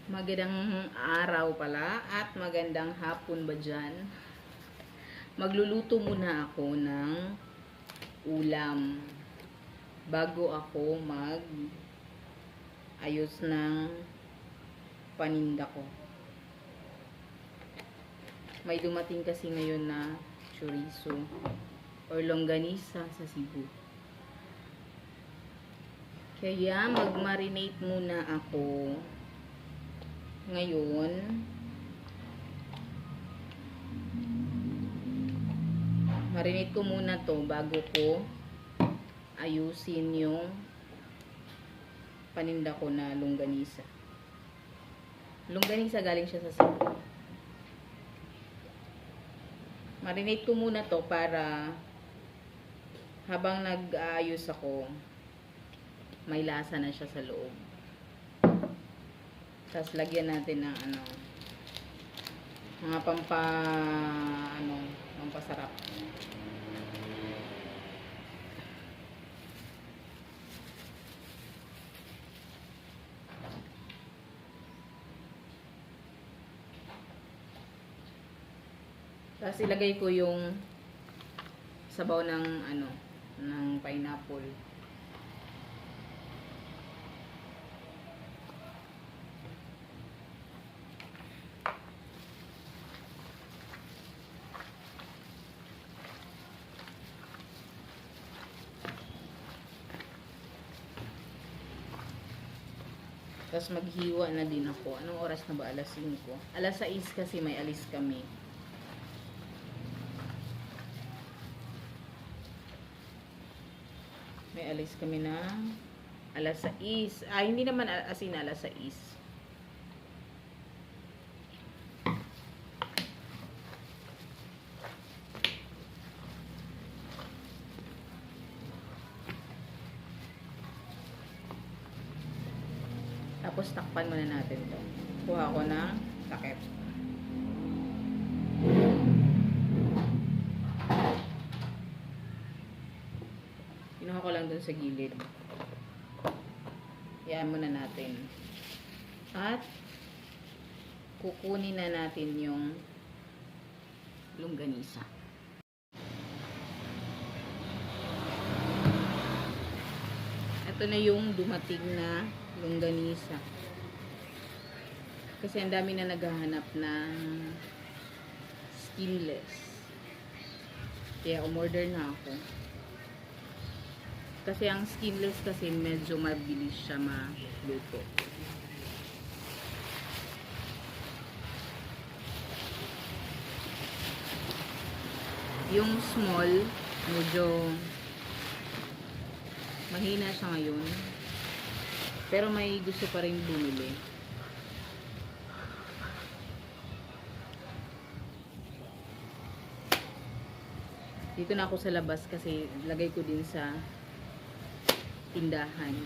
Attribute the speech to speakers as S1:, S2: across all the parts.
S1: Magandang araw pala at magandang hapon ba dyan? Magluluto muna ako ng ulam bago ako ayos ng paninda ko. May dumating kasi ngayon na chorizo or longganisa sa Cebu. Kaya mag-marinate muna ako ngayon. Marinate ko muna to bago ko ayusin yung paninda ko na longganisa. Longganisa galing siya sa Cebu. Marinate ko muna to para habang nag-aayos ako, may lasa na siya sa loob. Tapos lagyan natin ng mga pampasarap. Tapos ilagay ko yung sabaw ng pineapple. Tapos maghiwa na din ako. Anong oras na ba? Alas 5. Alas 6 kasi may alis kami. May alis kami na alas 6. Hindi naman as in alas 6. Tapos takpan muna natin to. Kuha ko ng takip. Kinuha ko lang dun sa gilid. Yan muna natin. At kukunin na natin yung longganisa. Ito na yung dumating na longganisa. Kasi ang dami na naghahanap ng skinless. Kaya umorder na ako. Kasi ang skinless kasi medyo mabilis siya maluto. Yung small, medyo mahina siya ngayon. Pero may gusto pa rin bumili. Dito na ako sa labas kasi lagay ko din sa tindahan.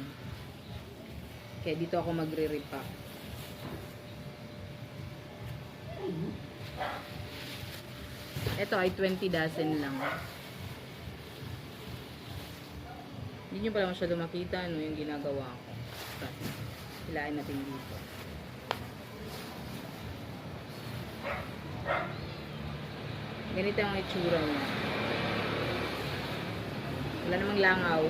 S1: Kaya dito ako magre-repack. Ito ay 20 dozen lang. Hindi nyo pala masyado makita yung ginagawa ko. Hilain natin dito. Ganito ang itsura niya. Wala namang langaw.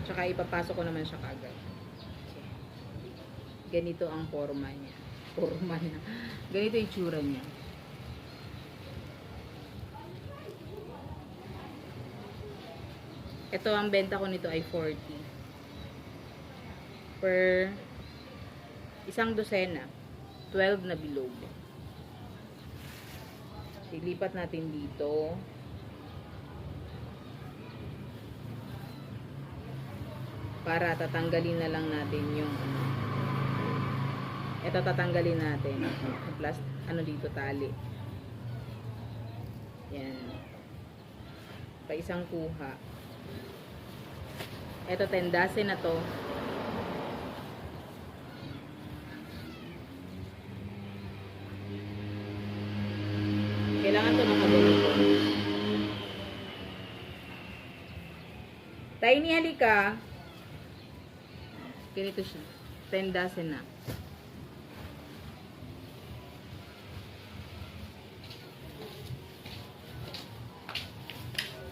S1: Tsaka ipapasok ko naman siya kaagad. Okay. Ganito ang forma niya. Ganito yung itsura niya. Ito ang benta ko nito ay 40. Per isang dosena. 12 na bilog. Ilipat natin dito. Para tatanggalin na lang natin yung ito tatanggalin natin. Plus dito tali. Yan. Pa isang kuha. Ito 10 dozen na to. Kailangan to ng ganito. Tiny, halika. Ganito siya. 10 dozen na.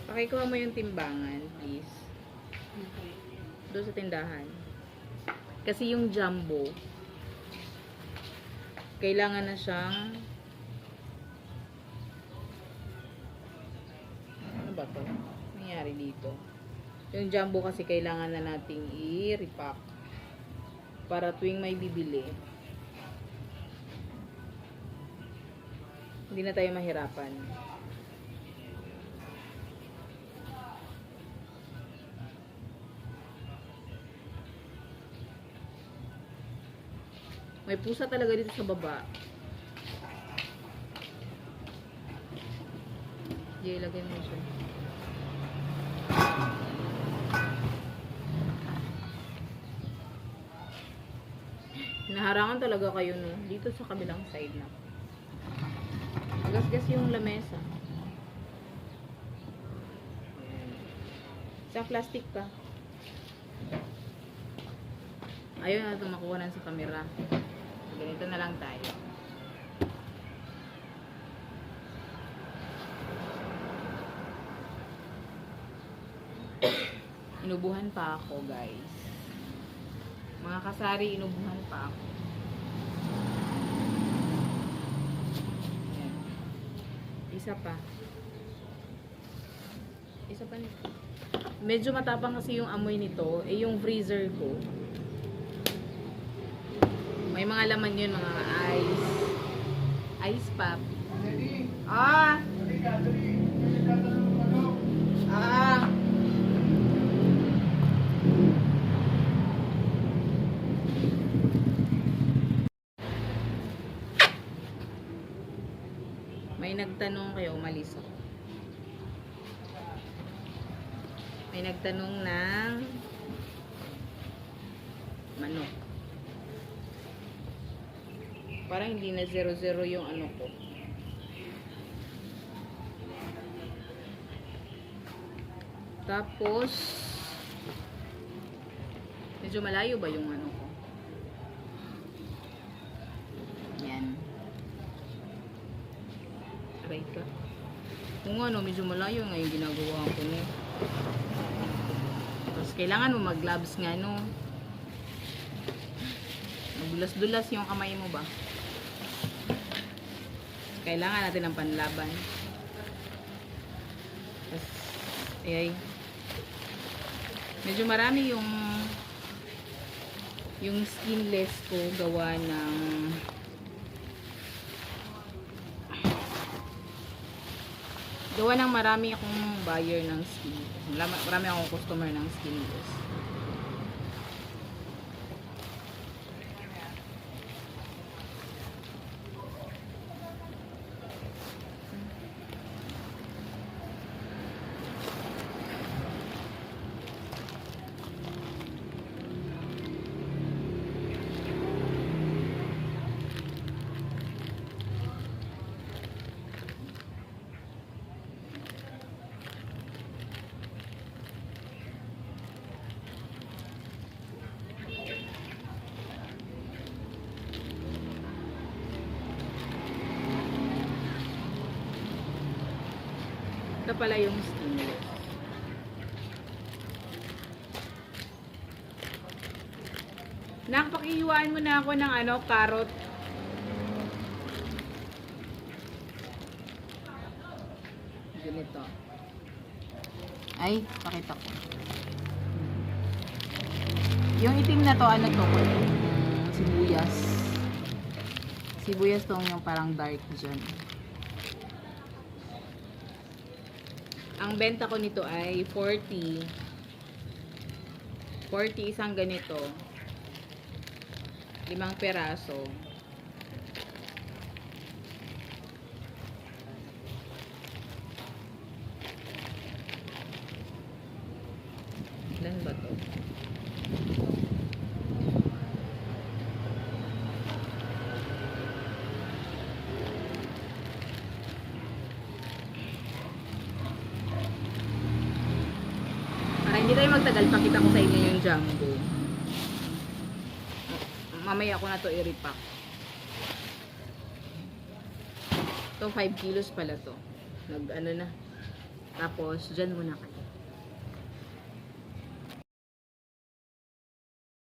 S1: Pakikuha mo yung timbangan, please.
S2: Okay.
S1: Doon sa tindahan. Kasi yung jumbo, kailangan na siyang, ano ba to? Nangyari dito. Yung jumbo kasi kailangan na nating i-repack para tuwing may bibili, hindi na tayo mahirapan. May pusa talaga dito sa baba. Ilagay mo siya. Naharangan talaga kayo, no? Dito sa kabilang side na. Magasgas yung lamesa. Sa plastic pa. Ayun na itong makuha sa camera. Ganito na lang tayo. Inubuhan pa ako, guys. Mga kasari, inubuhan pa ako. Ayan. Isa pa. Isa pa nito. Medyo matapang kasi yung amoy nito. Eh, yung freezer ko, may mga laman yun, mga ice. Ice pop. Ah! Ah! May nagtanong kayo, umalis ako. May nagtanong ng manok. Parang hindi na 0-0 yung ano ko. Tapos, medyo malayo ba yung ano ko? Yan. Aray ka. Kung ano, medyo malayo nga yung ginagawa ko na. Tapos, kailangan mo mag-gloves nga, no? Magdulas-dulas yung kamay mo ba? Kailangan natin ng panlaban. Tapos, ay, medyo marami yung skinless ko gawa ng marami akong buyer ng skin. Marami akong customer ng skinless. Ito pala yung skinless. Nakapakihiwaan mo na ako ng ano, carrot. Ganito. Ay, pakita ko. Yung itim na to, ano to? Sibuyas. Sibuyas tong yung parang dark dyan. Ang benta ko nito ay 40. 40 isang ganito. 5 peraso. Ilan ba to? Para hindi tayo magtagal, pakita ko sa inyo yung jumbo. mamaya ko na to i-repack. To 5 kilos pala to. Nag ano na. Tapos, dyan muna kayo.